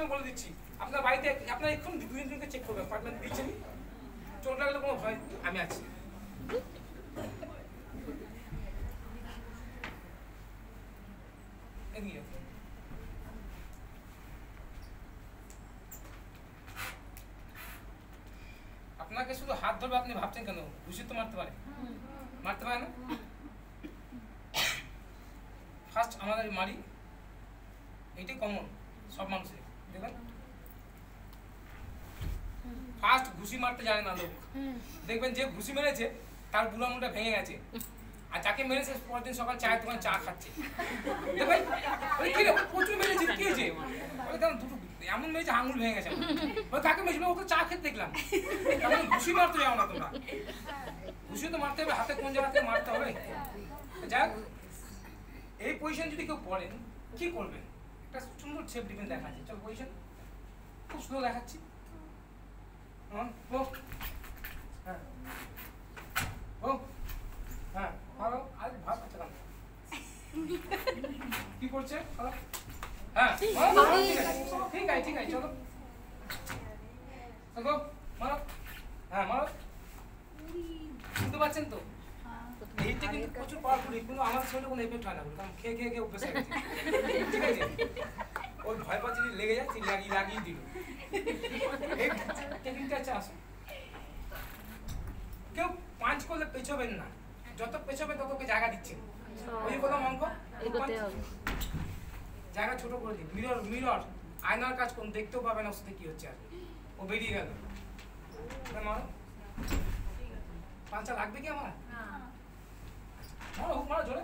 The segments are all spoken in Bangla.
আমি বলে দিচ্ছি আপনার বাড়িতে আপনার এখন দুজনকে চেক করবেন অ্যাপয়েন্টমেন্ট দিচ্ছেন চোট লাগলে কোনো ভয় আমি আছি এদিকে আপনাকে শুধু হাত ধরবে আপনি ভাবছেন কেন ঘুষি তো মারতে পারে না ফার্স্ট আমাদের মারি এটাই কমন সব মানুষের দেখবেন ফার্স্ট ঘুষি মারতে জানে না লোক দেখবেন যে ঘুষি মেরেছে তার বুড়ো আঙুলটা ভেঙে গেছে আর যাকে মেরেছে পরের দিন সকাল চায়ের দোকানে চা খাচ্ছে দেখবেন প্রচুর মেরেছে কি হয়েছে দুটো এমন মেরেছে আঙুল ভেঙে গেছে ওই কাকে মেরেছিল ওকে চা খেতে দেখলাম ঘুষি মারতে যাও না তোমরা ঘুষি তো মারতে হবে হাতে কোন জায়গা থেকে মারতে হবে যাক এই পজিশন যদি কেউ পড়েন কি করবেন একটা সুন্দর শেপ ডিফেন্স দেখাচ্ছে চল পজিশন খুব স্লো দেখাচ্ছি হ্যাঁ হ্যাঁ ভালো আর ভাব আচ্ছা কি করছে হ্যাঁ ঠিক আছে চলো মারো হ্যাঁ মারো বুঝতে পারছেন তো এইটা কিন্তু প্রচুর পাওয়ারফুল কিন্তু আমার শরীরে কোনো এফেক্ট হয় না কারণ খেয়ে অভ্যেস হয়ে গেছে ঠিক আছে ওই ভয় পাচ্ছি লেগে যাচ্ছে লাগিয়ে দিল এই টেকনিকটা আছে আসো কেউ পাঁচ করলে পেছবেন না যত পেছবে তত জায়গা দিচ্ছেন ওই বললাম অঙ্ক জায়গা ছোট করে দিন মিরর আয়নার কাজ করুন দেখতেও পাবেন ওর সাথে কি হচ্ছে আর ও বেরিয়ে গেল মারো পাঁচটা লাগবে কি আমার মারো মারো জোরে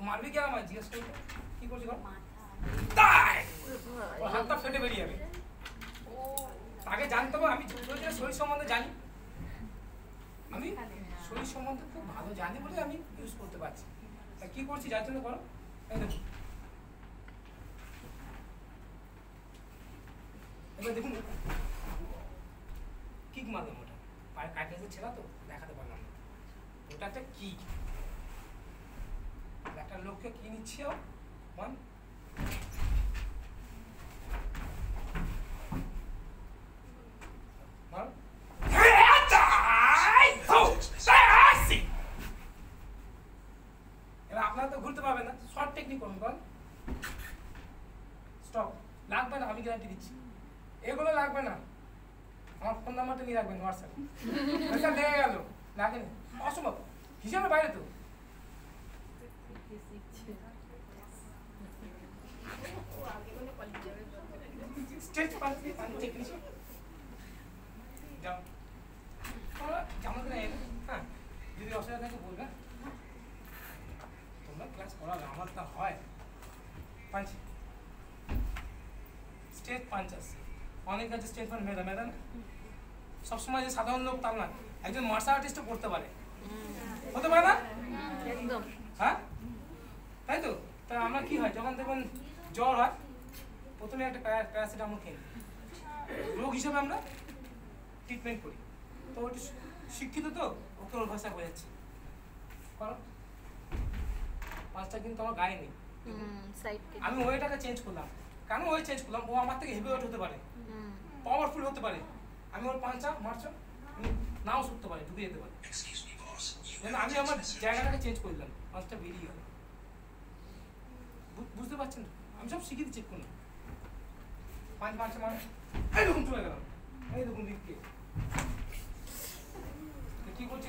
মারবি কি আমার জিজ্ঞেস করতে কি করছি ওর হাতটা ফেটে বেরিয়ে যাবে আগে জানতে হবে আমি শরীর সম্বন্ধে জানি আমি শরীর সম্বন্ধে খুব ভালো জানি বলে আমি ইউজ করতে পারছি তা কি করছি যার জন্য করো এবার দেখুন কিক মারলাম ওটা পায়ের কাটলেসের ছেড়া তো দেখাতে পারলাম না ওটা একটা কিক একটা লোককে কি নিচ্ছে মান আপনারা তো ঘুরতে পারবেন না শর্ট টেকনিক করুন বল স্টপ লাগবে না আমি গ্যারান্টি দিচ্ছি এগুলো লাগবে না আমার ফোন নাম্বারটা নিয়ে রাখবেন হোয়াটসঅ্যাপ এটা লেগে গেল লাগেনি অসম্ভব হিসাবে বাইরে তো স্টেজ পাঁচি টেকনিক যাও যেমন করে হ্যাঁ যদি অসুবিধা থাকে বলবে তোমরা ক্লাস করাবে আমার তা হয় পাঁচ স্টেজ পাঁচ আছে অনেক কাছে স্টেজ পাঁচ মেধা না সবসময় যে সাধারণ লোক তার না একজন মার্শাল আর্টিস্টও করতে পারে হতে পারে না একদম হ্যাঁ তাই তো তা আমরা কি হয় যখন দেখুন জ্বর হয় প্রথমে একটা প্যারাসিটামল খেয়ে রোগ হিসেবে আমরা ট্রিটমেন্ট করি তো ওটা শিক্ষিত তো ওকে ওর ভাষা বোঝাচ্ছি করো পাঁচটা কিন্তু আমার গায়ে নেই আমি ওয়েটাকে চেঞ্জ করলাম কেন ওয়ে চেঞ্জ করলাম ও আমার থেকে হেভি ওয়েট হতে পারে পাওয়ারফুল হতে পারে আমি ওর পাঁচটা মারছো নাও শুনতে পারি ঢুকে যেতে পারি আমি আমার জায়গাটাকে চেঞ্জ করলাম পাঁচটা বেরিয়ে গেল বুঝতে পারছেন আমি সব শিখিয়ে দিচ্ছি কোনো পাঁচ পাঁচটা মানে এই দেখুন চলে গেলাম এই দেখুন দিককে কি করছি